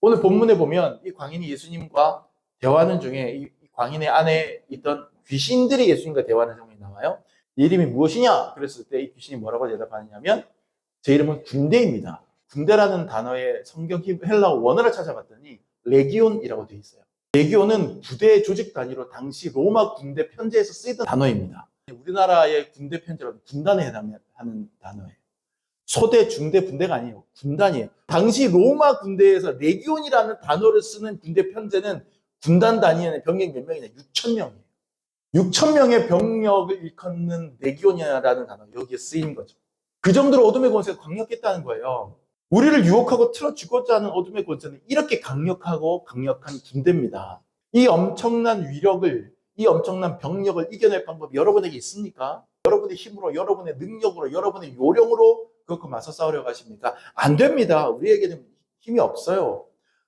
오늘 본문에 보면 이 광인이 예수님과 대화하는 중에 이 광인의 안에 있던 귀신들이 예수님과 대화하는 장면이 나와요. 네 이름이 무엇이냐? 그랬을 때 이 귀신이 뭐라고 대답하느냐면 제 이름은 군대입니다. 군대라는 단어의 성경 헬라어 원어를 찾아봤더니 레기온이라고 되어 있어요. 레기온은 부대 조직 단위로 당시 로마 군대 편제에서 쓰이던 단어입니다. 우리나라의 군대 편제로 군단에 해당하는 단어예요. 소대, 중대, 분대가 아니에요. 군단이에요. 당시 로마 군대에서 레기온이라는 단어를 쓰는 군대 편제는 군단 단위의 병력 몇 명이냐? 6,000명이에요. 6,000명의 병력을 일컫는 레기온이라는 단어, 여기에 쓰인 거죠. 그 정도로 어둠의 권세가 강력했다는 거예요. 우리를 유혹하고 틀어주고자 하는 어둠의 권세는 이렇게 강력하고 강력한 군대입니다. 이 엄청난 위력을, 이 엄청난 병력을 이겨낼 방법이 여러분에게 있습니까? 여러분의 힘으로, 여러분의 능력으로, 여러분의 요령으로 그것과 맞서 싸우려고 하십니까? 안 됩니다. 우리에게는 힘이 없어요.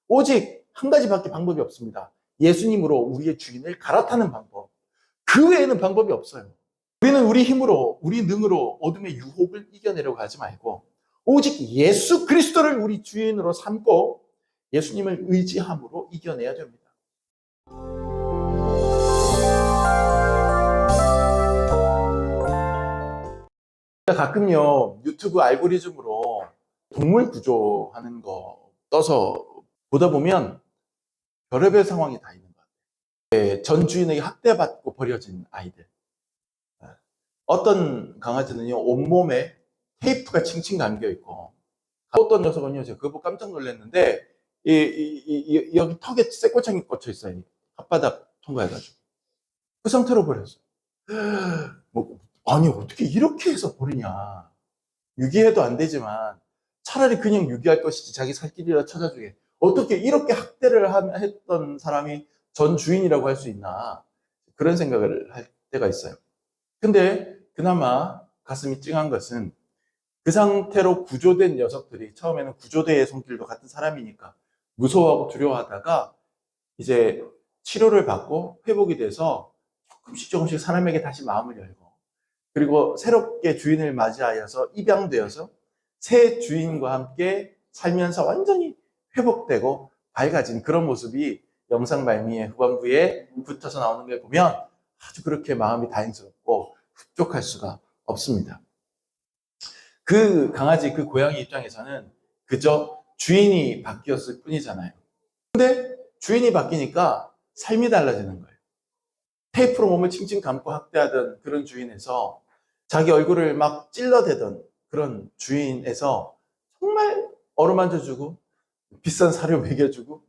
오직 한 가지밖에 방법이 없습니다. 예수님으로 우리의 주인을 갈아타는 방법. 그 외에는 방법이 없어요. 우리는 우리 힘으로, 우리 능으로 어둠의 유혹을 이겨내려고 하지 말고 오직 예수 그리스도를 우리 주인으로 삼고 예수님을 의지함으로 이겨내야 됩니다. 가끔요 유튜브 알고리즘으로 동물 구조하는 거 떠서 보다 보면 별의별 상황이 다 있는 것 같아요. 전 주인에게 학대받고 버려진 아이들. 어떤 강아지는요 온몸에 테이프가 칭칭 감겨 있고, 어떤 녀석은요 제가 그거 보고 깜짝 놀랐는데 여기 턱에 쇠꼬창이 꽂혀 있어요. 혓바닥 통과해가지고 그 상태로 버렸어요. 아니 어떻게 이렇게 해서 버리냐. 유기해도 안 되지만 차라리 그냥 유기할 것이지 자기 살 길이라 찾아주게. 어떻게 이렇게 학대를 했던 사람이 전 주인이라고 할 수 있나, 그런 생각을 할 때가 있어요. 근데 그나마 가슴이 찡한 것은 그 상태로 구조된 녀석들이 처음에는 구조대의 손길도 같은 사람이니까 무서워하고 두려워하다가 이제 치료를 받고 회복이 돼서 조금씩 사람에게 다시 마음을 열고, 그리고 새롭게 주인을 맞이하여서 입양되어서 새 주인과 함께 살면서 완전히 회복되고 밝아진 그런 모습이 영상 말미에 후반부에 붙어서 나오는 걸 보면 아주 그렇게 마음이 다행스럽고 흡족할 수가 없습니다. 그 강아지, 그 고양이 입장에서는 그저 주인이 바뀌었을 뿐이잖아요. 근데 주인이 바뀌니까 삶이 달라지는 거예요. 테이프로 몸을 칭칭 감고 학대하던 그런 주인에서, 자기 얼굴을 막 찔러대던 그런 주인에서 정말 어루만져주고 비싼 사료 먹여주고,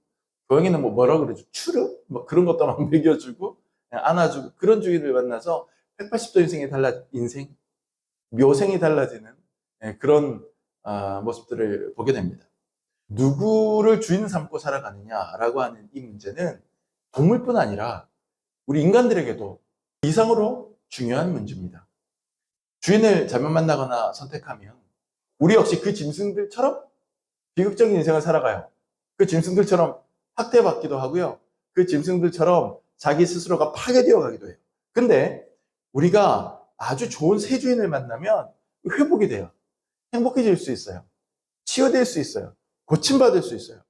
고양이는 뭐라 그러죠? 추르? 뭐 그런 것도 막 먹여주고 안아주고, 그런 주인을 만나서 180도 인생, 묘생이 달라지는 그런 모습들을 보게 됩니다. 누구를 주인 삼고 살아가느냐라고 하는 이 문제는 동물뿐 아니라 우리 인간들에게도 이상으로 중요한 문제입니다. 주인을 잘못 만나거나 선택하면 우리 역시 그 짐승들처럼 비극적인 인생을 살아가요. 그 짐승들처럼 학대받기도 하고요. 그 짐승들처럼 자기 스스로가 파괴되어 가기도 해요. 근데 우리가 아주 좋은 새 주인을 만나면 회복이 돼요. 행복해질 수 있어요. 치유될 수 있어요. 고침받을 수 있어요.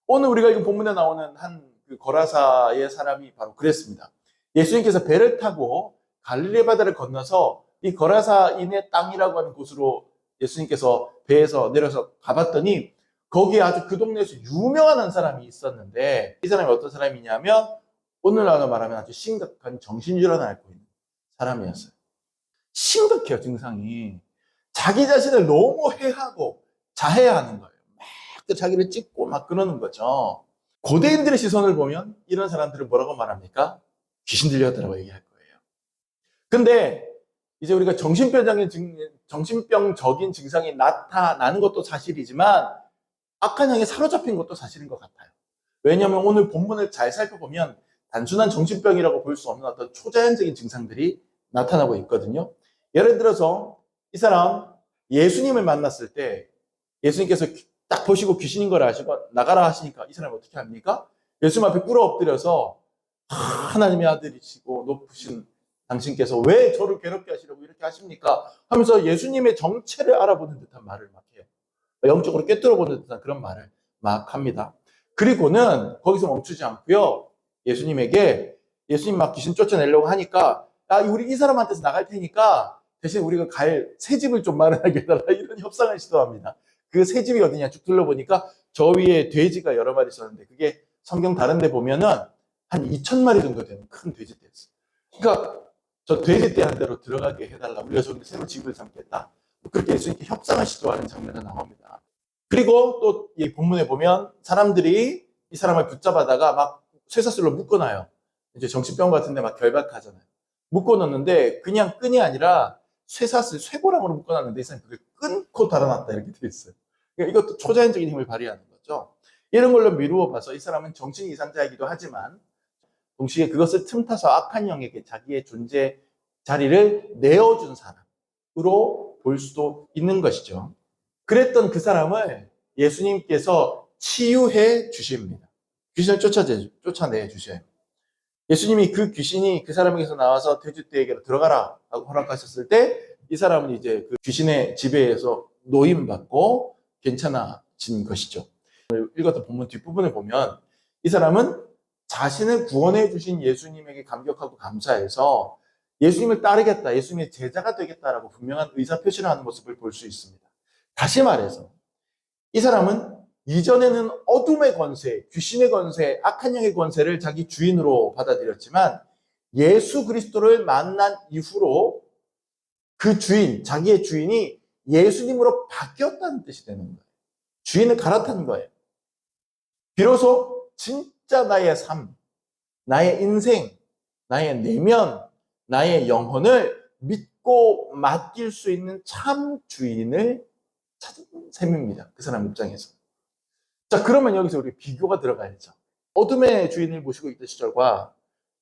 오늘 우리가 이 본문에 나오는 한 그 거라사의 사람이 바로 그랬습니다. 예수님께서 배를 타고 갈릴리 바다를 건너서 이 거라사인의 땅이라고 하는 곳으로 예수님께서 배에서 내려서 가봤더니 거기에 아주 그 동네에서 유명한 한 사람이 있었는데, 이 사람이 어떤 사람이냐면 오늘날로 말하면 아주 심각한 정신질환을 앓고 있는 사람이었어요. 심각해요, 증상이. 자기 자신을 너무 해하고 자해하는 거예요. 막 자기를 찢고 막 그러는 거죠. 고대인들의 시선을 보면 이런 사람들을 뭐라고 말합니까? 귀신 들렸다라고 얘기할 거예요. 근데 이제 우리가 정신병적인 증상이 나타나는 것도 사실이지만 악한 영에 사로잡힌 것도 사실인 것 같아요. 왜냐하면 오늘 본문을 잘 살펴보면 단순한 정신병이라고 볼 수 없는 어떤 초자연적인 증상들이 나타나고 있거든요. 예를 들어서 이 사람 예수님을 만났을 때 예수님께서 딱 보시고 귀신인 걸 아시고 나가라 하시니까 이 사람이 어떻게 합니까? 예수님 앞에 꿇어 엎드려서 하나님의 아들이시고 높으신 당신께서 왜 저를 괴롭게 하시려고 이렇게 하십니까? 하면서 예수님의 정체를 알아보는 듯한 말을 막 해요. 영적으로 꿰뚫어 보는 듯한 그런 말을 막 합니다. 그리고는 거기서 멈추지 않고요. 예수님 막 귀신 쫓아내려고 하니까, 우리 이 사람한테서 나갈 테니까 대신 우리가 갈 새 집을 좀 마련하게 해달라, 이런 협상을 시도합니다. 그 새 집이 어디냐 쭉 둘러보니까 저 위에 돼지가 여러 마리 있었는데, 그게 성경 다른 데 보면은 한 2,000마리 정도 되는 큰 돼지떼였어요. 그러니까 저 돼지떼 한 대로 들어가게 해달라, 우리가 저기 새로 집을 삼겠다. 그렇게 예수님께 협상을 시도하는 장면이 나옵니다. 그리고 또 이 본문에 보면 사람들이 이 사람을 붙잡아다가 막 쇠사슬로 묶어놔요. 이제 정신병 같은 데 막 결박하잖아요. 묶어놓는데 그냥 끈이 아니라 쇠사슬, 쇠고랑으로 묶어놨는데 이 사람이 그걸 끊고 달아났다, 이렇게 되어 있어요. 그러니까 이것도 초자연적인 힘을 발휘하는 거죠. 이런 걸로 미루어 봐서 이 사람은 정신 이상자이기도 하지만 동시에 그것을 틈타서 악한 영에게 자기의 존재 자리를 내어준 사람으로 볼 수도 있는 것이죠. 그랬던 그 사람을 예수님께서 치유해 주십니다. 귀신을 쫓아내 주셔요. 예수님이 그 귀신이 그 사람에게서 나와서 돼지떼에게로 들어가라 하고 허락하셨을 때 이 사람은 이제 그 귀신의 지배에서 노임받고 괜찮아진 것이죠. 읽었던 본문 뒷부분을 보면 이 사람은 자신을 구원해 주신 예수님에게 감격하고 감사해서 예수님을 따르겠다, 예수님의 제자가 되겠다라고 분명한 의사표시를 하는 모습을 볼 수 있습니다. 다시 말해서 이 사람은 이전에는 어둠의 권세, 귀신의 권세, 악한 영의 권세를 자기 주인으로 받아들였지만 예수 그리스도를 만난 이후로 그 주인, 자기의 주인이 예수님으로 바뀌었다는 뜻이 되는 거예요. 주인을 갈아탄 거예요. 비로소 진짜 나의 삶, 나의 인생, 나의 내면, 나의 영혼을 믿고 맡길 수 있는 참 주인을 찾은 셈입니다. 그 사람 입장에서. 자, 그러면 여기서 우리 비교가 들어가야죠. 어둠의 주인을 모시고 있던 시절과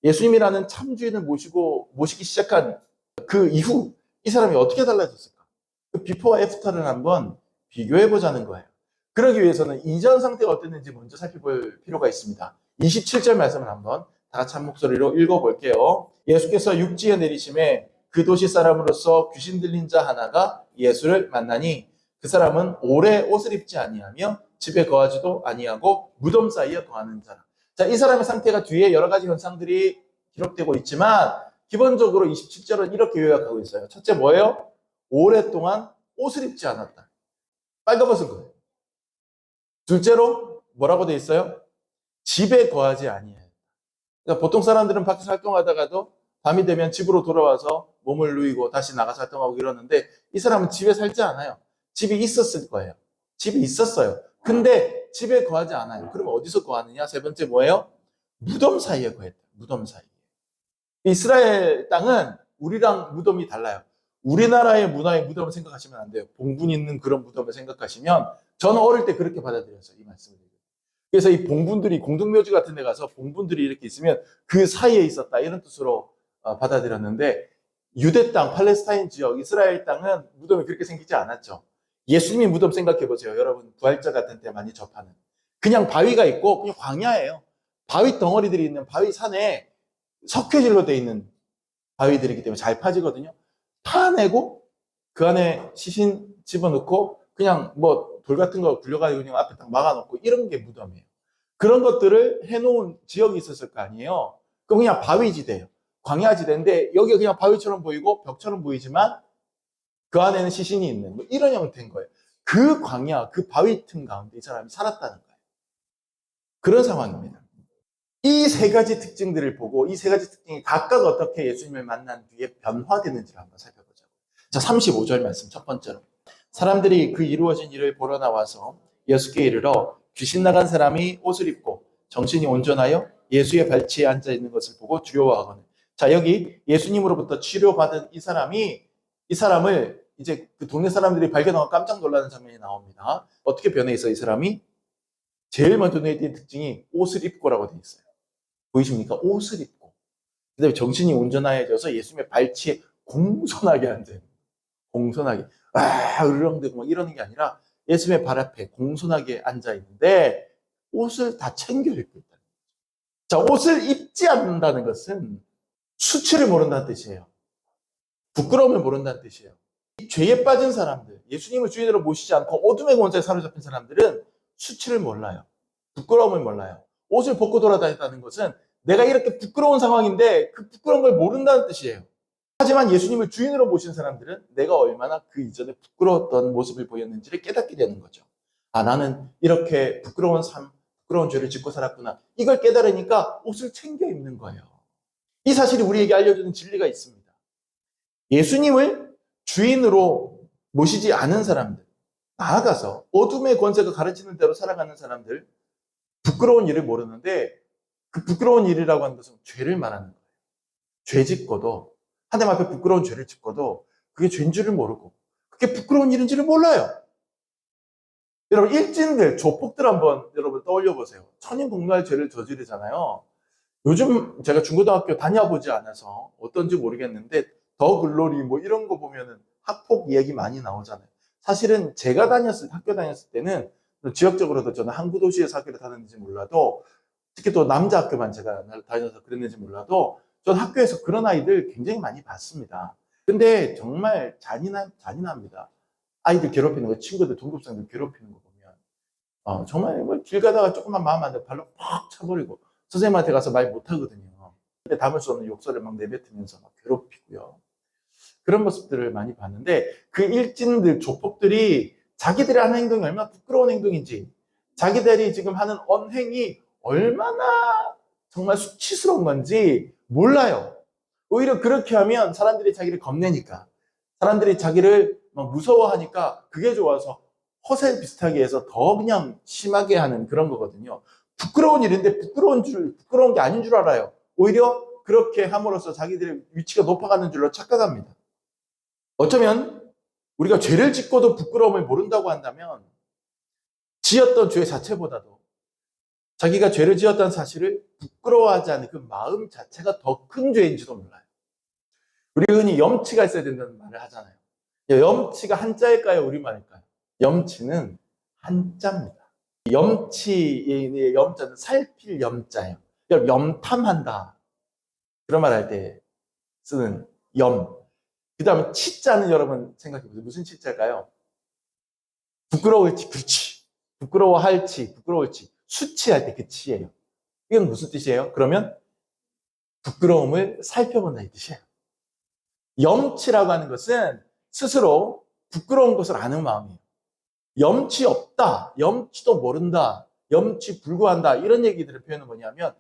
예수님이라는 참 주인을 모시기 시작한 그 이후 이 사람이 어떻게 달라졌을까? 그 비포와 애프터를 한번 비교해 보자는 거예요. 그러기 위해서는 이전 상태가 어땠는지 먼저 살펴볼 필요가 있습니다. 27절 말씀을 한번 다 같이 한 목소리로 읽어볼게요. 예수께서 육지에 내리심에 그 도시 사람으로서 귀신 들린 자 하나가 예수를 만나니 그 사람은 오래 옷을 입지 아니하며 집에 거하지도 아니하고 무덤 사이에 거하는 자라. 자, 이 사람의 상태가 뒤에 여러 가지 현상들이 기록되고 있지만 기본적으로 27절은 이렇게 요약하고 있어요. 첫째 뭐예요? 오랫동안 옷을 입지 않았다. 빨가벗은 거예요. 둘째로 뭐라고 돼 있어요? 집에 거하지 아니해요. 그러니까 보통 사람들은 밖에서 활동하다가도 밤이 되면 집으로 돌아와서 몸을 누이고 다시 나가서 활동하고 이러는데 이 사람은 집에 살지 않아요. 집이 있었을 거예요. 집이 있었어요. 근데 집에 거하지 않아요. 그러면 어디서 거하느냐? 세 번째 뭐예요? 무덤 사이에 거했다. 무덤 사이에. 이스라엘 땅은 우리랑 무덤이 달라요. 우리나라의 문화의 무덤을 생각하시면 안 돼요. 봉분 있는 그런 무덤을 생각하시면 저는 어릴 때 그렇게 받아들였어요. 이 말씀을. 그래서 이 봉분들이 공동묘지 같은 데 가서 봉분들이 이렇게 있으면 그 사이에 있었다, 이런 뜻으로 받아들였는데 유대 땅, 팔레스타인 지역, 이스라엘 땅은 무덤이 그렇게 생기지 않았죠. 예수님이 무덤 생각해 보세요. 여러분 부활절 같은 때 많이 접하는. 그냥 바위가 있고 그냥 광야예요. 바위 덩어리들이 있는 바위 산에 석회질로 돼 있는 바위들이기 때문에 잘 파지거든요. 파내고 그 안에 시신 집어넣고 그냥 뭐 돌 같은 거 굴려가지고 그냥 앞에 딱 막아놓고 이런 게 무덤이에요. 그런 것들을 해놓은 지역이 있었을 거 아니에요. 그럼 그냥 바위지대예요. 광야지대인데 여기가 그냥 바위처럼 보이고 벽처럼 보이지만 그 안에는 시신이 있는 뭐 이런 형태인 거예요. 그 광야, 그 바위 틈 가운데 이 사람이 살았다는 거예요. 그런 상황입니다. 이 세 가지 특징들을 보고 이 세 가지 특징이 각각 어떻게 예수님을 만난 뒤에 변화되는지를 한번 살펴보죠. 자, 35절 말씀 첫 번째로. 사람들이 그 이루어진 일을 보러 나와서 예수께 이르러 귀신 나간 사람이 옷을 입고 정신이 온전하여 예수의 발치에 앉아 있는 것을 보고 두려워하거늘. 자, 여기 예수님으로부터 치료받은 이 사람을 이제 그 동네 사람들이 발견하고 깜짝 놀라는 장면이 나옵니다. 어떻게 변해 있어, 이 사람이? 제일 먼저 눈에 띄는 특징이 옷을 입고라고 되어 있어요. 보이십니까? 옷을 입고. 그 다음에 정신이 온전해져서 예수님의 발치에 공손하게 앉아요. 공손하게. 으르렁대고 막 이러는 게 아니라 예수님의 발 앞에 공손하게 앉아 있는데 옷을 다 챙겨 입고 있다. 자, 옷을 입지 않는다는 것은 수치를 모른다는 뜻이에요. 부끄러움을 모른다는 뜻이에요. 죄에 빠진 사람들, 예수님을 주인으로 모시지 않고 어둠의 권세에 사로잡힌 사람들은 수치를 몰라요. 부끄러움을 몰라요. 옷을 벗고 돌아다닌다는 것은 내가 이렇게 부끄러운 상황인데 그 부끄러운 걸 모른다는 뜻이에요. 하지만 예수님을 주인으로 모신 사람들은 내가 얼마나 그 이전에 부끄러웠던 모습을 보였는지를 깨닫게 되는 거죠. 아, 나는 이렇게 부끄러운 삶, 부끄러운 죄를 짓고 살았구나. 이걸 깨달으니까 옷을 챙겨 입는 거예요. 이 사실이 우리에게 알려주는 진리가 있습니다. 예수님을 주인으로 모시지 않은 사람들, 나아가서 어둠의 권세가 가르치는 대로 살아가는 사람들, 부끄러운 일을 모르는데 그 부끄러운 일이라고 하는 것은 죄를 말하는 거예요. 죄 짓고도, 하나님 앞에 부끄러운 죄를 짓고도 그게 죄인 줄을 모르고 그게 부끄러운 일인지를 몰라요. 여러분, 일진들, 조폭들 한번 여러분 떠올려 보세요. 천인공노할 죄를 저지르잖아요. 요즘 제가 중고등학교 다녀보지 않아서 어떤지 모르겠는데 더 글로리 뭐 이런 거 보면은 학폭 이야기 많이 나오잖아요. 사실은 제가 학교 다녔을 때는 지역적으로도 저는 항구 도시에서 학교를 다녔는지 몰라도 특히 또 남자 학교만 제가 다녀서 그랬는지 몰라도 전 학교에서 그런 아이들 굉장히 많이 봤습니다. 근데 정말 잔인합니다. 아이들 괴롭히는 거, 친구들, 동급생들 괴롭히는 거 보면 정말 길 가다가 조금만 마음 안 돼 발로 팍 차버리고 선생님한테 가서 말 못하거든요. 근데 담을 수 없는 욕설을 막 내뱉으면서 막 괴롭히고요. 그런 모습들을 많이 봤는데 그 일진들, 조폭들이 자기들이 하는 행동이 얼마나 부끄러운 행동인지, 자기들이 지금 하는 언행이 얼마나 정말 수치스러운 건지 몰라요. 오히려 그렇게 하면 사람들이 자기를 겁내니까, 사람들이 자기를 막 무서워하니까 그게 좋아서 허세 비슷하게 해서 더 그냥 심하게 하는 그런 거거든요. 부끄러운 일인데 부끄러운 게 아닌 줄 알아요. 오히려 그렇게 함으로써 자기들의 위치가 높아가는 줄로 착각합니다. 어쩌면 우리가 죄를 짓고도 부끄러움을 모른다고 한다면 지었던 죄 자체보다도 자기가 죄를 지었다는 사실을 부끄러워하지 않는 그 마음 자체가 더 큰 죄인지도 몰라요. 우리 흔히 염치가 있어야 된다는 말을 하잖아요. 염치가 한자일까요? 우리말일까요? 염치는 한자입니다. 염치의 염자는 살필 염자예요. 염탐한다. 그런 말 할 때 쓰는 염. 그 다음에 치자는 여러분 생각해보세요. 무슨 치자일까요? 부끄러울지, 그렇지. 부끄러워할지, 부끄러울지. 수치할 때 그 치예요. 이건 무슨 뜻이에요? 그러면 부끄러움을 살펴본다 이 뜻이에요. 염치라고 하는 것은 스스로 부끄러운 것을 아는 마음이에요. 염치 없다, 염치도 모른다, 염치 불구한다 이런 얘기들을 표현은 뭐냐면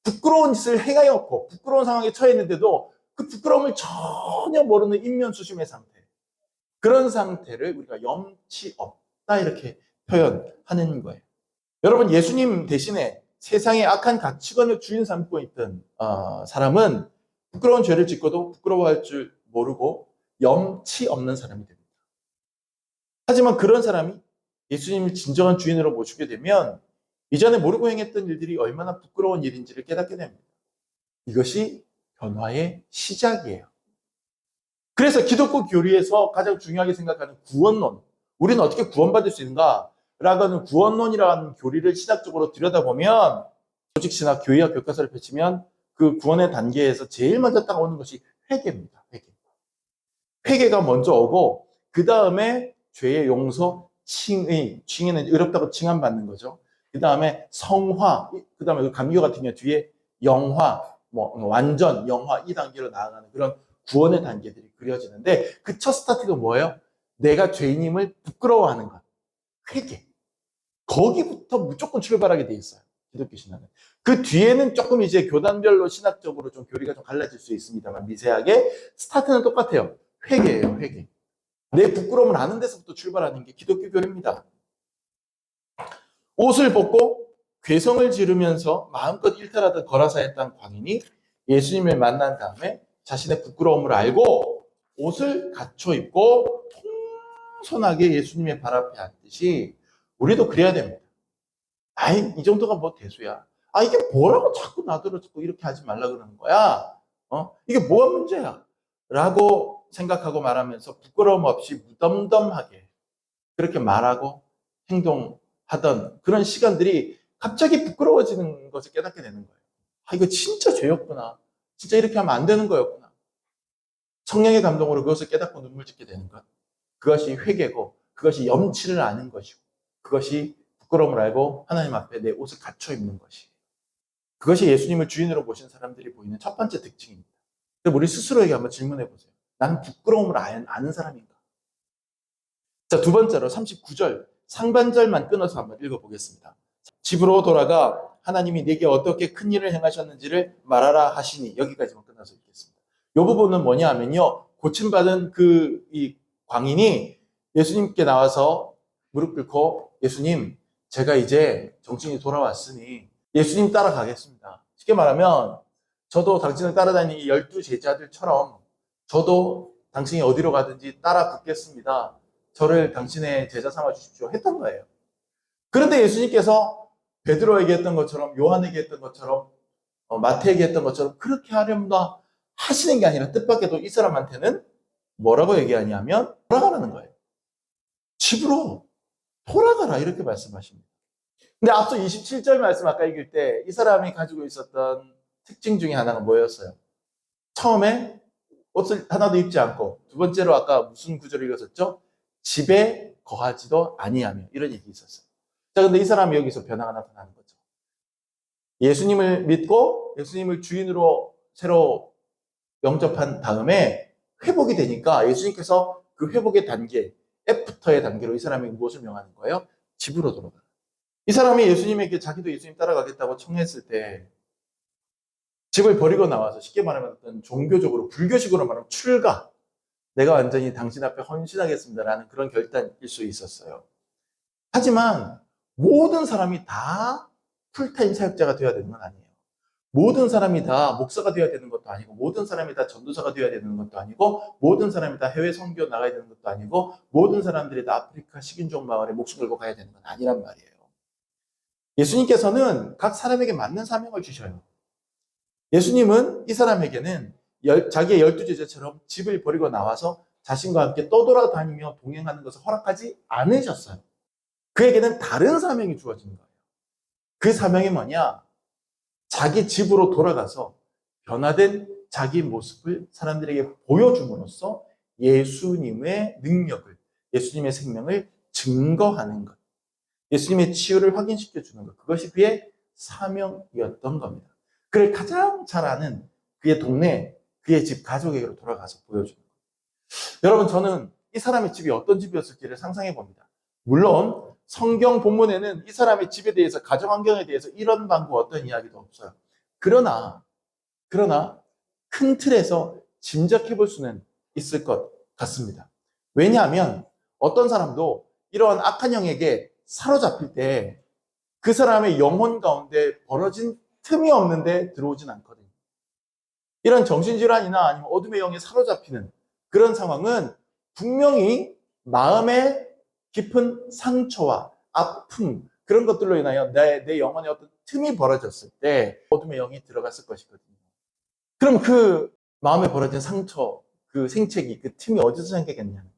부끄러운 짓을 행하였고 부끄러운 상황에 처해 있는데도 그 부끄러움을 전혀 모르는 인면수심의 상태, 그런 상태를 우리가 염치 없다 이렇게 표현하는 거예요. 여러분, 예수님 대신에 세상의 악한 가치관을 주인 삼고 있던 사람은 부끄러운 죄를 짓고도 부끄러워할 줄 모르고 염치 없는 사람이 됩니다. 하지만 그런 사람이 예수님을 진정한 주인으로 모시게 되면 이전에 모르고 행했던 일들이 얼마나 부끄러운 일인지를 깨닫게 됩니다. 이것이 변화의 시작이에요. 그래서 기독교 교리에서 가장 중요하게 생각하는 구원론, 우리는 어떻게 구원받을 수 있는가? 라고 하는 구원론이라는 교리를 신학적으로 들여다보면, 조직신학, 교회학 교과서를 펼치면 그 구원의 단계에서 제일 먼저 따라오는 것이 회개입니다. 회개가 먼저 오고 그 다음에 죄의 용서, 칭의는 의롭다고 칭함받는 거죠. 그 다음에 성화, 그 다음에 감교 같은 경우 뒤에 영화, 완전 영화 이 단계로 나아가는 그런 구원의 단계들이 그려지는데 그 첫 스타트가 뭐예요? 내가 죄인임을 부끄러워하는 것, 회개. 거기부터 무조건 출발하게 돼 있어요. 기독교 신학은. 그 뒤에는 조금 이제 교단별로 신학적으로 좀 교리가 좀 갈라질 수 있습니다만 미세하게 스타트는 똑같아요. 회개예요, 회개. 내 부끄러움을 아는 데서부터 출발하는 게 기독교 교리입니다. 옷을 벗고 괴성을 지르면서 마음껏 일탈하던 거라사의 땅 광인이 예수님을 만난 다음에 자신의 부끄러움을 알고 옷을 갖춰 입고 통손하게 예수님의 발 앞에 앉듯이 우리도 그래야 됩니다. 아이, 이 정도가 뭐 대수야. 아, 이게 뭐라고 자꾸 나더러 자꾸 이렇게 하지 말라 그러는 거야? 이게 뭐가 문제야? 라고 생각하고 말하면서 부끄러움 없이 무덤덤하게 그렇게 말하고 행동하던 그런 시간들이 갑자기 부끄러워지는 것을 깨닫게 되는 거예요. 아, 이거 진짜 죄였구나. 진짜 이렇게 하면 안 되는 거였구나. 성령의 감동으로 그것을 깨닫고 눈물 짓게 되는 것. 그것이 회개고, 그것이 염치를 아는 것이고, 그것이 부끄러움을 알고 하나님 앞에 내 옷을 갖춰 입는 것이. 그것이 예수님을 주인으로 모신 사람들이 보이는 첫 번째 특징입니다. 우리 스스로에게 한번 질문해 보세요. 나는 부끄러움을 아는 사람인가? 자, 두 번째로 39절 상반절만 끊어서 한번 읽어보겠습니다. 집으로 돌아가 하나님이 네게 어떻게 큰 일을 행하셨는지를 말하라 하시니, 여기까지만 끝나서 읽겠습니다. 이 부분은 뭐냐 하면요, 고침받은 이 광인이 예수님께 나와서 무릎 꿇고, 예수님, 제가 이제 정신이 돌아왔으니 예수님 따라가겠습니다. 쉽게 말하면 저도 당신을 따라다니는 이 12 제자들처럼 저도 당신이 어디로 가든지 따라 붙겠습니다. 저를 당신의 제자 삼아 주십시오 했던 거예요. 그런데 예수님께서 베드로에게 했던 것처럼, 요한에게 했던 것처럼, 마태에게 했던 것처럼 그렇게 하려다 하시는 게 아니라 뜻밖에도 이 사람한테는 뭐라고 얘기하냐면 돌아가라는 거예요. 집으로 돌아가라 이렇게 말씀하십니다. 근데 앞서 27절 말씀 아까 읽을 때 이 사람이 가지고 있었던 특징 중에 하나가 뭐였어요? 처음에 옷을 하나도 입지 않고, 두 번째로 아까 무슨 구절을 읽었었죠? 집에 거하지도 아니하며, 이런 얘기 있었어요. 자, 근데 이 사람이 여기서 변화가 나타나는 거죠. 예수님을 믿고 예수님을 주인으로 새로 영접한 다음에 회복이 되니까 예수님께서 그 회복의 단계, 애프터의 단계로 이 사람이 무엇을 명하는 거예요? 집으로 돌아가. 이 사람이 예수님에게 자기도 예수님 따라가겠다고 청했을 때 집을 버리고 나와서, 쉽게 말하면 어떤 종교적으로, 불교식으로 말하면 출가, 내가 완전히 당신 앞에 헌신하겠습니다라는 그런 결단일 수 있었어요. 하지만 모든 사람이 다 풀타임 사역자가 되어야 되는 건 아니에요. 모든 사람이 다 목사가 되어야 되는 것도 아니고, 모든 사람이 다 전도사가 되어야 되는 것도 아니고, 모든 사람이 다 해외 선교 나가야 되는 것도 아니고, 모든 사람들이 다 아프리카 식인종 마을에 목숨 걸고 가야 되는 건 아니란 말이에요. 예수님께서는 각 사람에게 맞는 사명을 주셔요. 예수님은 이 사람에게는 자기의 12 제자처럼 집을 버리고 나와서 자신과 함께 떠돌아다니며 동행하는 것을 허락하지 않으셨어요. 그에게는 다른 사명이 주어진 거예요. 그 사명이 뭐냐? 자기 집으로 돌아가서 변화된 자기 모습을 사람들에게 보여줌으로써 예수님의 능력을, 예수님의 생명을 증거하는 것, 예수님의 치유를 확인시켜 주는 것, 그것이 그의 사명이었던 겁니다. 그를 가장 잘 아는 그의 동네, 그의 집 가족에게로 돌아가서 보여주는 거예요. 여러분, 저는 이 사람의 집이 어떤 집이었을지를 상상해 봅니다. 물론 성경 본문에는 이 사람의 집에 대해서, 가정 환경에 대해서 이런 방구 어떤 이야기도 없어요. 그러나 큰 틀에서 짐작해 볼 수는 있을 것 같습니다. 왜냐하면 어떤 사람도 이러한 악한 영에게 사로잡힐 때 그 사람의 영혼 가운데 벌어진 틈이 없는데 들어오진 않거든요. 이런 정신질환이나 아니면 어둠의 영에 사로잡히는 그런 상황은 분명히 마음의 깊은 상처와 아픔, 그런 것들로 인하여 내 영혼에 어떤 틈이 벌어졌을 때 어둠의 영이 들어갔을 것이거든요. 그럼 그 마음에 벌어진 상처, 그 생채기, 그 틈이 어디서 생기겠냐는,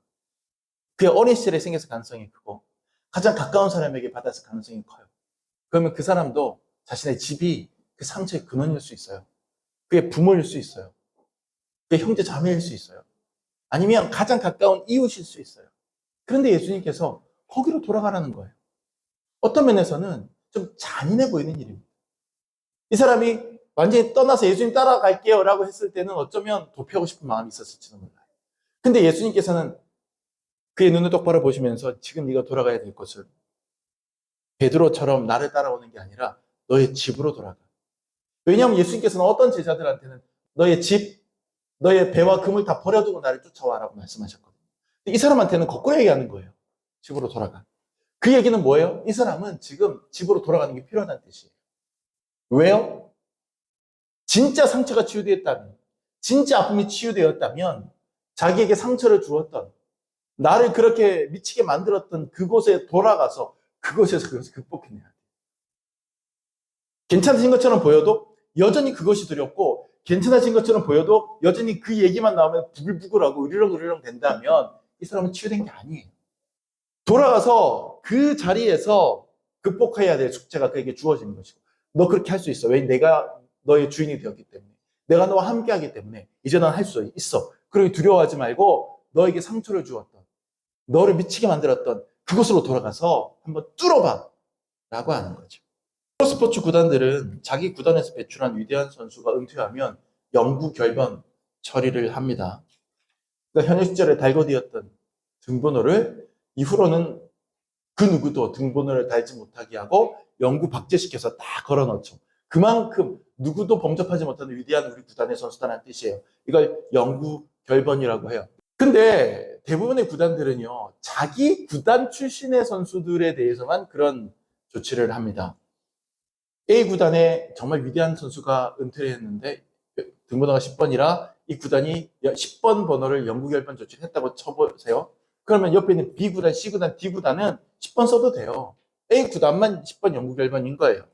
그의 어린 시절에 생겼을 가능성이 크고 가장 가까운 사람에게 받았을 가능성이 커요. 그러면 그 사람도 자신의 집이 그 상처의 근원일 수 있어요. 그의 부모일 수 있어요. 그의 형제 자매일 수 있어요. 아니면 가장 가까운 이웃일 수 있어요. 그런데 예수님께서 거기로 돌아가라는 거예요. 어떤 면에서는 좀 잔인해 보이는 일입니다. 이 사람이 완전히 떠나서 예수님 따라갈게요 라고 했을 때는 어쩌면 도피하고 싶은 마음이 있었을지도 몰라요. 근데 예수님께서는 그의 눈을 똑바로 보시면서 지금 네가 돌아가야 될 곳은 베드로처럼 나를 따라오는 게 아니라 너의 집으로 돌아가. 왜냐하면 예수님께서는 어떤 제자들한테는 너의 집, 너의 배와 금을 다 버려두고 나를 쫓아와라고 말씀하셨거든요. 이 사람한테는 거꾸로 얘기하는 거예요. 집으로 돌아가. 그 얘기는 뭐예요? 이 사람은 지금 집으로 돌아가는 게 필요하다는 뜻이에요. 왜요? 진짜 상처가 치유되었다면, 진짜 아픔이 치유되었다면 자기에게 상처를 주었던, 나를 그렇게 미치게 만들었던 그곳에 돌아가서 그곳에서 그것을 극복해내야 돼요. 괜찮으신 것처럼 보여도 여전히 그것이 두렵고, 괜찮아진 것처럼 보여도 여전히 그 얘기만 나오면 부글부글하고 으르렁으르렁 된다면 이 사람은 치유된 게 아니에요. 돌아가서 그 자리에서 극복해야 될 숙제가 그에게 주어지는 것이고, 너 그렇게 할 수 있어. 왜? 내가 너의 주인이 되었기 때문에, 내가 너와 함께 하기 때문에 이제 넌 할 수 있어. 그러니 두려워하지 말고 너에게 상처를 주었던, 너를 미치게 만들었던 그곳으로 돌아가서 한번 뚫어봐. 라고 하는 거죠. 프로스포츠 구단들은 자기 구단에서 배출한 위대한 선수가 은퇴하면 영구 결번 처리를 합니다. 그러니까 현역 시절에 달고디였던 등번호를 이후로는 그 누구도 등번호를 달지 못하게 하고 영구 박제시켜서 다 걸어넣죠. 그만큼 누구도 범접하지 못하는 위대한 우리 구단의 선수다라는 뜻이에요. 이걸 영구 결번이라고 해요. 근데 대부분의 구단들은요, 자기 구단 출신의 선수들에 대해서만 그런 조치를 합니다. A 구단에 정말 위대한 선수가 은퇴를 했는데 등번호가 10번이라 이 구단이 10번 번호를 영구 결번 조치를 했다고 쳐보세요. 그러면 옆에 있는 B 구단, C 구단, D 구단은 10번 써도 돼요. A 구단만 10번 영구 결번인 거예요.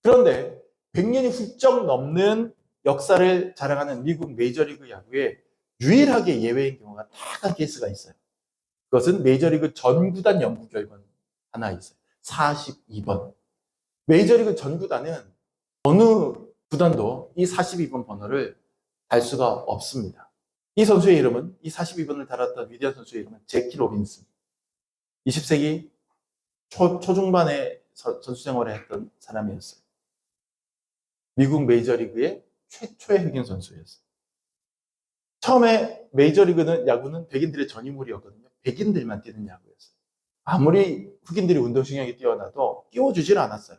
그런데 100년이 훌쩍 넘는 역사를 자랑하는 미국 메이저리그 야구에 유일하게 예외인 경우가 다한 케이스가 있어요. 그것은 메이저리그 전 구단 영구 결번 하나 있어요. 42번. 메이저리그 전 구단은 어느 구단도 이 42번 번호를 달 수가 없습니다. 이 선수의 이름은, 이 42번을 달았던 위대한 선수의 이름은 제키 로빈슨. 20세기 초중반에 선수 생활을 했던 사람이었어요. 미국 메이저리그의 최초의 흑인 선수였어요. 처음에 메이저리그는 야구는 백인들의 전유물이었거든요. 백인들만 뛰는 야구였어요. 아무리 흑인들이 운동신경이 뛰어나도 끼워주질 않았어요.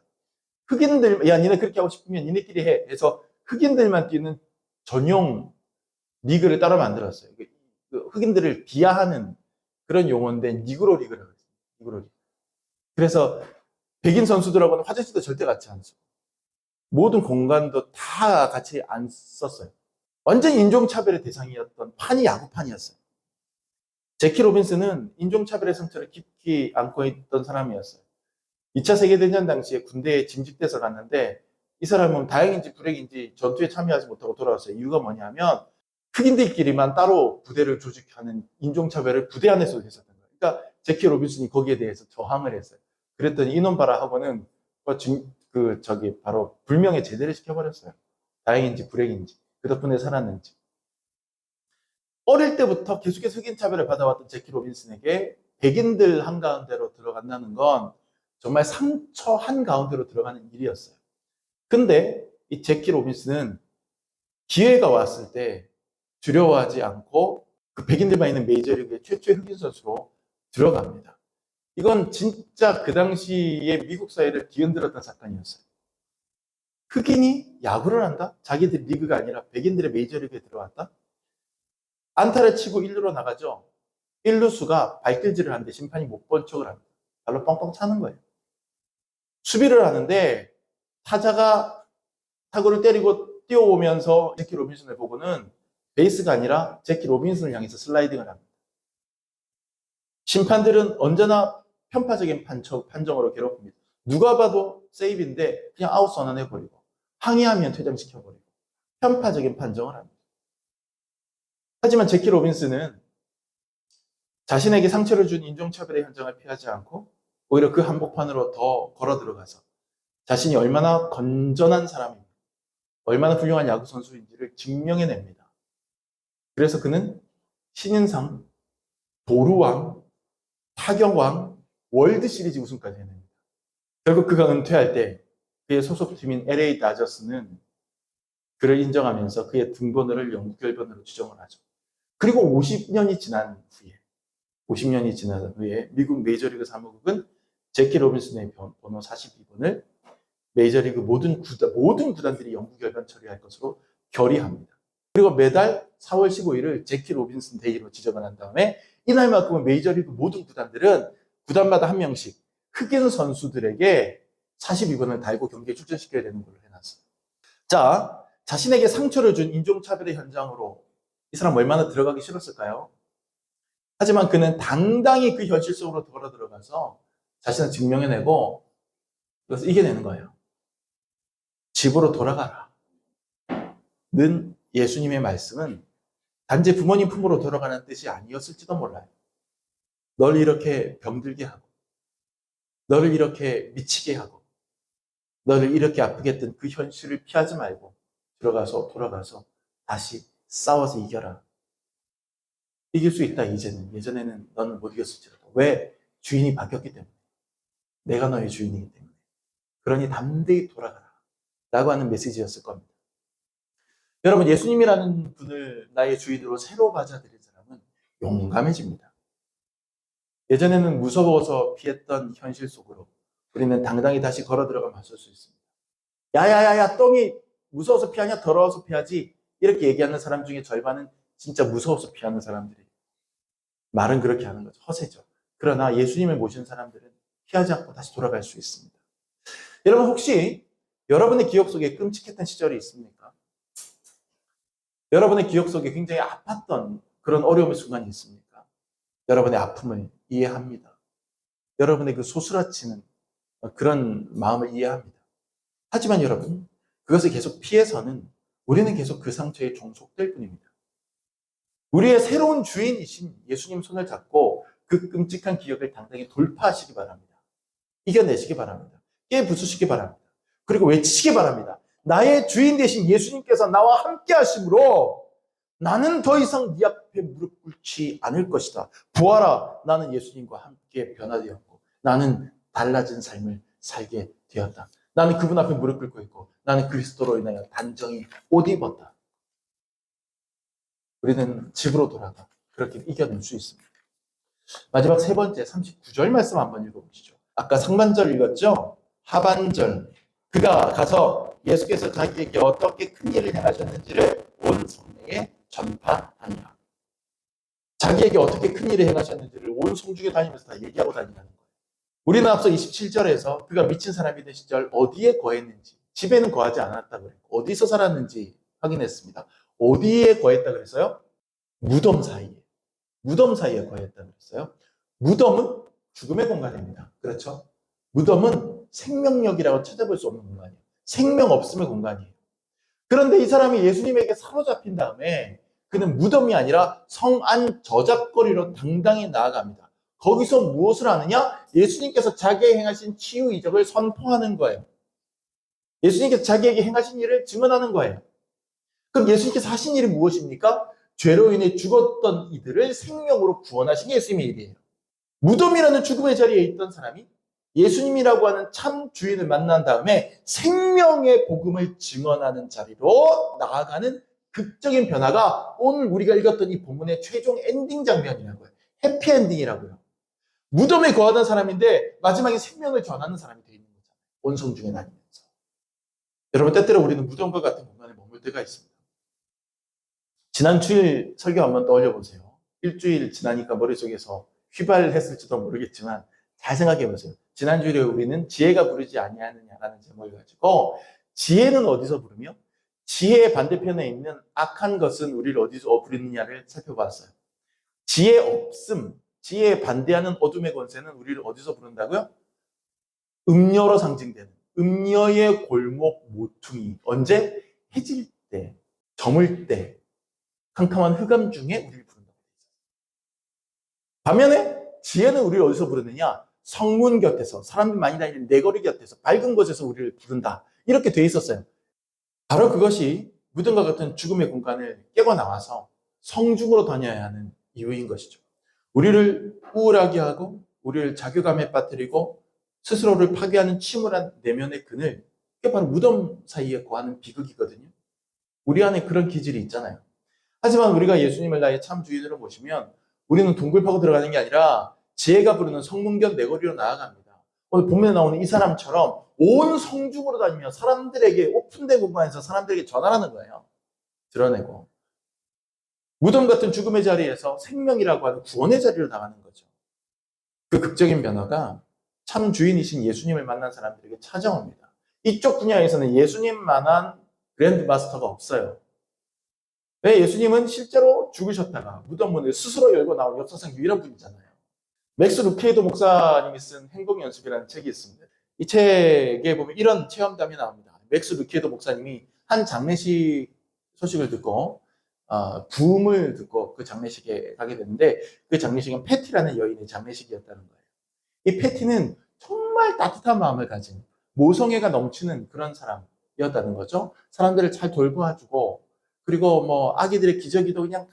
흑인들, 야, 니네 그렇게 하고 싶으면 니네끼리 해. 해서 흑인들만 뛰는 전용 리그를 따로 만들었어요. 흑인들을 비하하는 그런 용어인데, 니그로 리그라고 했어요. 니그로 리그. 그래서 백인 선수들하고는 화장실도 절대 같이 안 쓰고, 모든 공간도 다 같이 안 썼어요. 완전 인종차별의 대상이었던 판이 야구판이었어요. 제키 로빈스는 인종차별의 상처를 깊이 안고 있던 사람이었어요. 2차 세계대전 당시에 군대에 징집돼서 갔는데 이 사람은 다행인지 불행인지 전투에 참여하지 못하고 돌아왔어요. 이유가 뭐냐면 흑인들끼리만 따로 부대를 조직하는 인종차별을 부대 안에서도 했었던 거예요. 그러니까 제키 로빈슨이 거기에 대해서 저항을 했어요. 그랬더니 이놈 봐라 하고는 바로 불명예 제대를 시켜버렸어요. 다행인지 불행인지 그 덕분에 살았는지. 어릴 때부터 계속해서 흑인 차별을 받아왔던 제키 로빈슨에게 백인들 한가운데로 들어간다는 건 정말 상처 한가운데로 들어가는 일이었어요. 근데 이 제키 로빈슨은 기회가 왔을 때 두려워하지 않고 그 백인들만 있는 메이저리그의 최초의 흑인 선수로 들어갑니다. 이건 진짜 그 당시에 미국 사회를 뒤흔들었던 사건이었어요. 흑인이 야구를 한다? 자기들 리그가 아니라 백인들의 메이저리그에 들어왔다? 안타를 치고 1루로 나가죠. 1루수가 발길질을 하는데 심판이 못 본 척을 합니다. 발로 뻥뻥 차는 거예요. 수비를 하는데 타자가 타구를 때리고 뛰어오면서 제키 로빈슨을 보고는 베이스가 아니라 제키 로빈슨을 향해서 슬라이딩을 합니다. 심판들은 언제나 편파적인 판정으로 괴롭힙니다. 누가 봐도 세이브인데 그냥 아웃 선언해버리고 항의하면 퇴장시켜버리고 편파적인 판정을 합니다. 하지만 제키 로빈슨은 자신에게 상처를 준 인종차별의 현장을 피하지 않고 오히려 그 한복판으로 더 걸어 들어가서 자신이 얼마나 건전한 사람인가, 얼마나 훌륭한 야구 선수인지를 증명해냅니다. 그래서 그는 신인상, 도루왕, 타격왕, 월드시리즈 우승까지 해냅니다. 결국 그가 은퇴할 때 그의 소속팀인 LA 다저스는 그를 인정하면서 그의 등번호를 영구 결번으로 지정을 하죠. 그리고 50년이 지난 후에 미국 메이저리그 사무국은 제키 로빈슨의 번호 42번을 메이저리그 모든 구단들이 영구 결번 처리할 것으로 결의합니다. 그리고 매달 4월 15일을 제키 로빈슨 데이로 지정을 한 다음에 이날만큼은 메이저리그 모든 구단들은 구단마다 한 명씩 흑인 선수들에게 42번을 달고 경기에 출전시켜야 되는 걸로 해놨어요. 자, 자신에게 상처를 준 인종차별의 현장으로 이 사람 얼마나 들어가기 싫었을까요? 하지만 그는 당당히 그 현실 속으로 걸어 들어가서 자신을 증명해내고 그래서 이겨내는 거예요. 집으로 돌아가라. 는 예수님의 말씀은 단지 부모님 품으로 돌아가는 뜻이 아니었을지도 몰라요. 널 이렇게 병들게 하고, 너를 이렇게 미치게 하고, 너를 이렇게 아프게 했던 그 현실을 피하지 말고 돌아가서 다시 싸워서 이겨라. 이길 수 있다, 이제는. 예전에는 너는 못 이겼을지라도. 왜? 주인이 바뀌었기 때문에. 내가 너의 주인이기 때문에. 그러니 담대히 돌아가라. 라고 하는 메시지였을 겁니다. 여러분, 예수님이라는 분을 나의 주인으로 새로 받아들인 사람은 용감해집니다. 예전에는 무서워서 피했던 현실 속으로 우리는 당당히 다시 걸어 들어가 맞설 수 있습니다. 야야야야, 똥이 무서워서 피하냐? 더러워서 피하지. 이렇게 얘기하는 사람 중에 절반은 진짜 무서워서 피하는 사람들이에요. 말은 그렇게 하는 거죠. 허세죠. 그러나 예수님을 모신 사람들은 피하지 않고 다시 돌아갈 수 있습니다. 여러분, 혹시 여러분의 기억 속에 끔찍했던 시절이 있습니까? 여러분의 기억 속에 굉장히 아팠던 그런 어려움의 순간이 있습니까? 여러분의 아픔을 이해합니다. 여러분의 그 소스라치는 그런 마음을 이해합니다. 하지만 여러분, 그것을 계속 피해서는 우리는 계속 그 상처에 종속될 뿐입니다. 우리의 새로운 주인이신 예수님 손을 잡고 그 끔찍한 기억을 당당히 돌파하시기 바랍니다. 이겨내시기 바랍니다. 깨부수시기 바랍니다. 그리고 외치시기 바랍니다. 나의 주인 되신 예수님께서 나와 함께 하심으로 나는 더 이상 네 앞에 무릎 꿇지 않을 것이다. 보아라, 나는 예수님과 함께 변화되었고 나는 달라진 삶을 살게 되었다. 나는 그분 앞에 무릎 꿇고 있고 나는 그리스도로 인하여 단정히 옷 입었다. 우리는 집으로 돌아가 그렇게 이겨낼 수 있습니다. 마지막 세 번째 39절 말씀 한번 읽어보시죠. 아까 상반절 읽었죠? 하반절. 그가 가서 예수께서 자기에게 어떻게 큰 일을 행하셨는지를 온 성내에 전파하니라. 자기에게 어떻게 큰 일을 행하셨는지를 온 성중에 다니면서 다 얘기하고 다니는 거예요. 우리는 앞서 27절에서 그가 미친 사람이 된 시절 어디에 거했는지, 집에는 거하지 않았다고 그랬고 어디서 살았는지 확인했습니다. 어디에 거했다 그랬어요? 무덤 사이에. 무덤 사이에 거했다 그랬어요. 무덤은 죽음의 공간입니다. 그렇죠? 무덤은 생명력이라고 찾아볼 수 없는 공간이에요. 생명 없음의 공간이에요. 그런데 이 사람이 예수님에게 사로잡힌 다음에 그는 무덤이 아니라 성 안 저작거리로 당당히 나아갑니다. 거기서 무엇을 하느냐? 예수님께서 자기에게 행하신 치유 이적을 선포하는 거예요. 예수님께서 자기에게 행하신 일을 증언하는 거예요. 그럼 예수님께서 하신 일이 무엇입니까? 죄로 인해 죽었던 이들을 생명으로 구원하신 게 예수님의 일이에요. 무덤이라는 죽음의 자리에 있던 사람이 예수님이라고 하는 참 주인을 만난 다음에 생명의 복음을 증언하는 자리로 나아가는 극적인 변화가 오늘 우리가 읽었던 이 본문의 최종 엔딩 장면이라고요. 해피엔딩이라고요. 무덤에 거하던 사람인데 마지막에 생명을 전하는 사람이 되어 있는 거잖아요. 온성 중에 다니면서. 여러분, 때때로 우리는 무덤과 같은 공간에 머물 때가 있습니다. 지난 주일 설교 한번 떠올려 보세요. 일주일 지나니까 머릿속에서 휘발했을지도 모르겠지만 잘 생각해 보세요. 지난 주일에 우리는 지혜가 부르지 아니하느냐라는 제목을 가지고 지혜는 어디서 부르며 지혜의 반대편에 있는 악한 것은 우리를 어디서 부르느냐를 살펴봤어요. 지혜 없음, 지혜에 반대하는 어둠의 권세는 우리를 어디서 부른다고요? 음녀로 상징되는 음녀의 골목 모퉁이. 언제? 해질 때, 저물 때, 캄캄한 흑암 중에 우리를 부른다고 되어 있어요. 반면에 지혜는 우리를 어디서 부르느냐? 성문 곁에서, 사람들 많이 다니는 내거리 곁에서, 밝은 곳에서 우리를 부른다. 이렇게 되어 있었어요. 바로 그것이 무덤과 같은 죽음의 공간을 깨고 나와서 성중으로 다녀야 하는 이유인 것이죠. 우리를 우울하게 하고 우리를 자괴감에 빠뜨리고 스스로를 파괴하는 침울한 내면의 그늘, 그게 바로 무덤 사이에 거하는 비극이거든요. 우리 안에 그런 기질이 있잖아요. 하지만 우리가 예수님을 나의 참 주인으로 모시면 우리는 동굴 파고 들어가는 게 아니라 지혜가 부르는 성문곁 내거리로 나아갑니다. 오늘 본문에 나오는 이 사람처럼 온 성중으로 다니며 사람들에게 오픈된 공간에서 사람들에게 전하라는 거예요. 드러내고. 무덤 같은 죽음의 자리에서 생명이라고 하는 구원의 자리로 나가는 거죠. 그 극적인 변화가 참 주인이신 예수님을 만난 사람들에게 찾아옵니다. 이쪽 분야에서는 예수님만한 그랜드 마스터가 없어요. 왜? 예수님은 실제로 죽으셨다가 무덤 문을 스스로 열고 나온 역사상 유일한 분이잖아요. 맥스 루케이도 목사님이 쓴 행동연습이라는 책이 있습니다. 이 책에 보면 이런 체험담이 나옵니다. 맥스 루케이도 목사님이 한 장례식 소식을 듣고 부음을 듣고 그 장례식에 가게 됐는데 그 장례식은 패티라는 여인의 장례식이었다는 거예요. 이 패티는 정말 따뜻한 마음을 가진 모성애가 넘치는 그런 사람이었다는 거죠. 사람들을 잘 돌봐주고 그리고 뭐 아기들의 기저귀도 그냥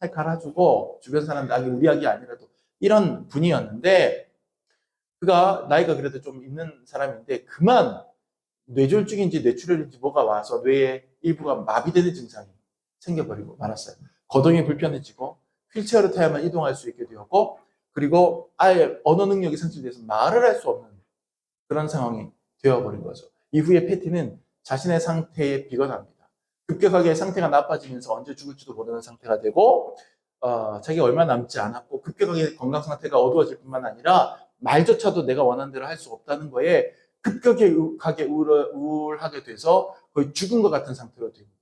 잘 갈아주고 주변 사람들 우리 아기 아니라도 이런 분이었는데 그가 나이가 그래도 좀 있는 사람인데 그만 뇌졸중인지 뇌출혈인지 뭐가 와서 뇌의 일부가 마비되는 증상이 생겨버리고 말았어요. 거동이 불편해지고 휠체어를 타야만 이동할 수 있게 되었고 그리고 아예 언어 능력이 상실돼서 말을 할 수 없는 그런 상황이 되어버린 거죠. 이후에 패티는 자신의 상태에 비관합니다. 급격하게 상태가 나빠지면서 언제 죽을지도 모르는 상태가 되고 자기가 얼마 남지 않았고 급격하게 건강 상태가 어두워질 뿐만 아니라 말조차도 내가 원하는 대로 할 수 없다는 거에 급격하게 우울하게 돼서 거의 죽은 것 같은 상태로 됩니다.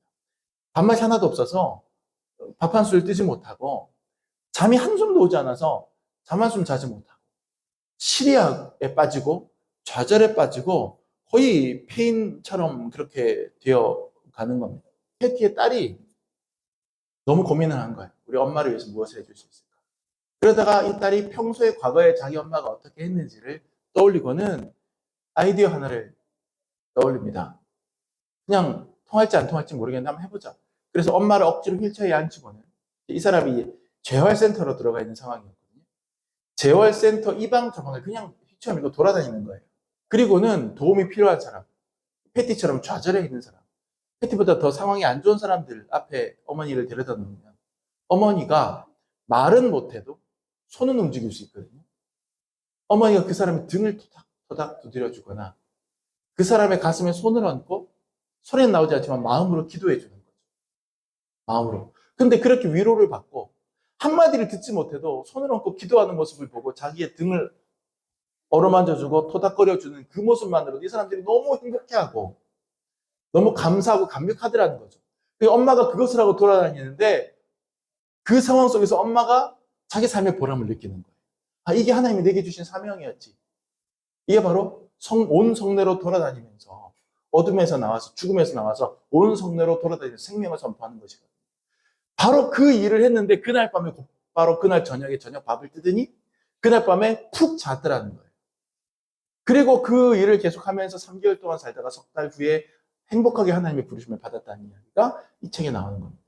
밥맛이 하나도 없어서 밥 한 술 뜨지 못하고 잠이 한숨도 오지 않아서 잠 한숨 자지 못하고 시리아에 빠지고 좌절에 빠지고 거의 폐인처럼 그렇게 되어 가는 겁니다. 패티의 딸이 너무 고민을 한 거예요. 우리 엄마를 위해서 무엇을 해줄 수 있을까? 그러다가 이 딸이 평소에 과거에 자기 엄마가 어떻게 했는지를 떠올리고는 아이디어 하나를 떠올립니다. 그냥 통할지 안 통할지 모르겠는데 한번 해보자. 그래서 엄마를 억지로 휠체어에 앉히고는 이 사람이 재활센터로 들어가 있는 상황이었거든요. 재활센터 이 방 저 방을 그냥 휠체어 밀고 돌아다니는 거예요. 그리고는 도움이 필요한 사람, 패티처럼 좌절해 있는 사람, 패티보다 더 상황이 안 좋은 사람들 앞에 어머니를 데려다 놓으면 어머니가 말은 못해도 손은 움직일 수 있거든요. 어머니가 그 사람의 등을 토닥토닥 두드려주거나 그 사람의 가슴에 손을 얹고 소리는 나오지 않지만 마음으로 기도해 주는 거죠. 마음으로. 근데 그렇게 위로를 받고 한마디를 듣지 못해도 손을 얹고 기도하는 모습을 보고 자기의 등을 어루만져주고 토닥거려주는 그 모습만으로도 이 사람들이 너무 행복해하고 너무 감사하고 감격하더라는 거죠. 엄마가 그것을 하고 돌아다니는데 그 상황 속에서 엄마가 자기 삶의 보람을 느끼는 거예요. 아, 이게 하나님이 내게 주신 사명이었지. 이게 바로 온 성내로 돌아다니면서 어둠에서 나와서 죽음에서 나와서 온 성내로 돌아다니면서 생명을 선포하는 것이거든요. 바로 그 일을 했는데 그날 밤에 바로 그날 저녁에 저녁 밥을 뜨더니 그날 밤에 푹 잤더라는 거예요. 그리고 그 일을 계속하면서 3개월 동안 살다가 석 달 후에 행복하게 하나님의 부르심을 받았다는 이야기가 이 책에 나오는 겁니다.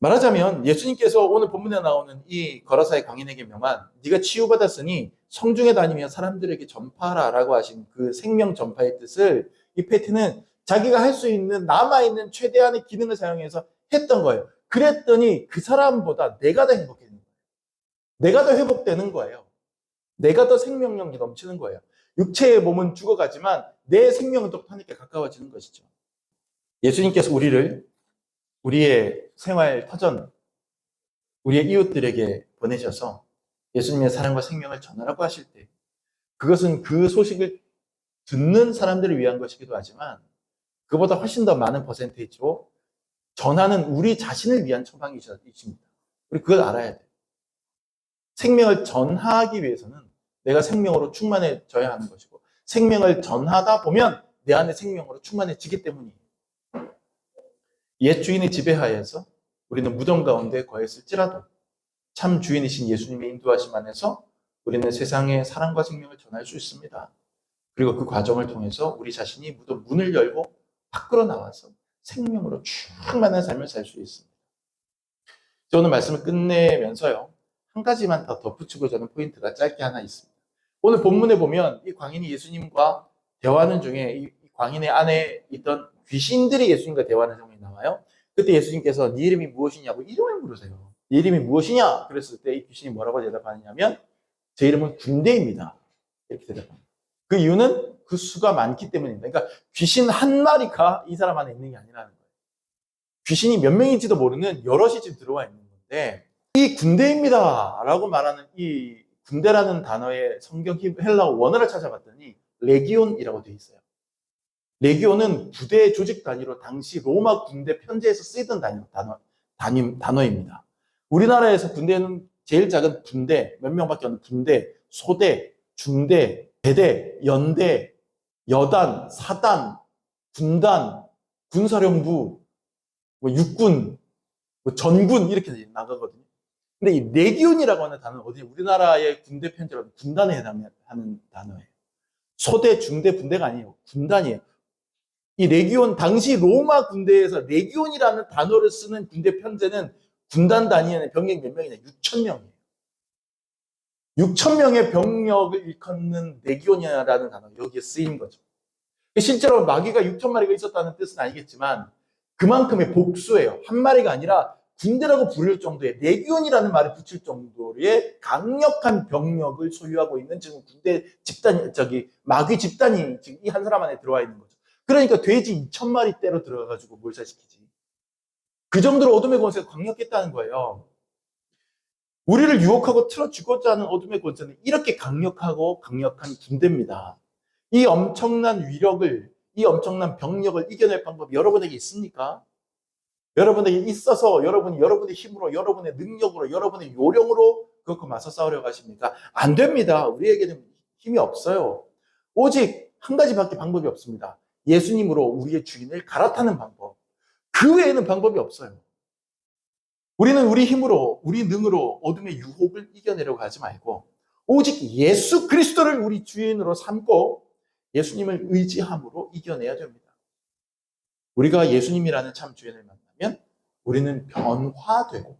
말하자면 예수님께서 오늘 본문에 나오는 이 거라사의 광인에게 명한 네가 치유받았으니 성중에 다니며 사람들에게 전파하라라고 하신 그 생명 전파의 뜻을 이 패티는 자기가 할 수 있는 남아있는 최대한의 기능을 사용해서 했던 거예요. 그랬더니 그 사람보다 내가 더 행복해지는 거예요. 내가 더 회복되는 거예요. 내가 더 생명력이 넘치는 거예요. 육체의 몸은 죽어가지만 내 생명은 또 하나님께 가까워지는 것이죠. 예수님께서 우리의 생활 터전, 우리의 이웃들에게 보내셔서 예수님의 사랑과 생명을 전하라고 하실 때 그것은 그 소식을 듣는 사람들을 위한 것이기도 하지만 그보다 훨씬 더 많은 퍼센테이지로 전하는 우리 자신을 위한 처방이십니다. 우리 그걸 알아야 돼요. 생명을 전하기 위해서는 내가 생명으로 충만해져야 하는 것이고 생명을 전하다 보면 내 안에 생명으로 충만해지기 때문이에요. 옛 주인의 지배하에서 우리는 무덤 가운데 거했을지라도 참 주인이신 예수님의 인도하심 안에서 우리는 세상에 사랑과 생명을 전할 수 있습니다. 그리고 그 과정을 통해서 우리 자신이 무덤 문을 열고 밖으로 나와서 생명으로 충만한 삶을 살 수 있습니다. 오늘 말씀을 끝내면서요. 한 가지만 더 덧붙이고 저는 포인트가 짧게 하나 있습니다. 오늘 본문에 보면 이 광인이 예수님과 대화하는 중에 이 광인의 안에 있던 귀신들이 예수님과 대화하는 장면이 나와요. 그때 예수님께서 네 이름이 무엇이냐고 이름을 물으세요. 네 이름이 무엇이냐? 그랬을 때 이 귀신이 뭐라고 대답하느냐면 제 이름은 군대입니다. 이렇게 대답합니다. 그 이유는 그 수가 많기 때문입니다. 그러니까 귀신 한 마리가 이 사람 안에 있는 게 아니라는 거예요. 귀신이 몇 명인지도 모르는 여럿이 지금 들어와 있는 건데 이 군대입니다 라고 말하는 이 군대라는 단어의 성경 헬라어 원어를 찾아봤더니 레기온이라고 되어 있어요. 레기온은 부대 조직 단위로 당시 로마 군대 편제에서 쓰이던 단어입니다. 우리나라에서 군대는 제일 작은 분대, 몇 명밖에 없는 분대, 소대, 중대, 대대, 연대, 여단, 사단, 군단, 군사령부, 육군, 전군 이렇게 나가거든요. 근데 이 레기온이라고 하는 단어는 어디 우리나라의 군대 편제로 군단에 해당하는 단어예요. 소대, 중대, 분대가 아니에요. 군단이에요. 이 레기온 당시 로마 군대에서 레기온이라는 단어를 쓰는 군대 편제는 군단 단위에는 병력 몇 명이냐? 6,000명이에요. 6천 명의 병력을 일컫는 레기온이라는 단어 여기에 쓰인 거죠. 실제로 마귀가 6천 마리가 있었다는 뜻은 아니겠지만 그만큼의 복수예요. 한 마리가 아니라 군대라고 부를 정도의 레기온이라는 말을 붙일 정도의 강력한 병력을 소유하고 있는 지금 군대 집단, 마귀 집단이 지금 이 한 사람 안에 들어와 있는 거죠. 그러니까 돼지 2천 마리 떼로 들어가가지고 몰살시키지. 그 정도로 어둠의 권세가 강력했다는 거예요. 우리를 유혹하고 틀어주고자 하는 어둠의 권세는 이렇게 강력하고 강력한 군대입니다. 이 엄청난 위력을, 이 엄청난 병력을 이겨낼 방법이 여러분에게 있습니까? 여러분에게 있어서 여러분이 여러분의 힘으로, 여러분의 능력으로, 여러분의 요령으로 그것과 맞서 싸우려고 하십니까? 안 됩니다. 우리에게는 힘이 없어요. 오직 한 가지밖에 방법이 없습니다. 예수님으로 우리의 주인을 갈아타는 방법. 그 외에는 방법이 없어요. 우리는 우리 힘으로, 우리 능으로 어둠의 유혹을 이겨내려고 하지 말고 오직 예수 그리스도를 우리 주인으로 삼고 예수님을 의지함으로 이겨내야 됩니다. 우리가 예수님이라는 참 주인을 만나면 우리는 변화되고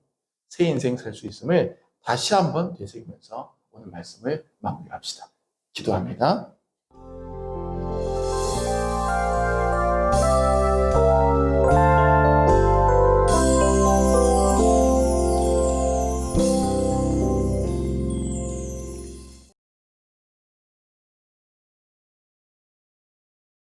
새 인생 살 수 있음을 다시 한번 되새기면서 오늘 말씀을 마무리합시다. 기도합니다.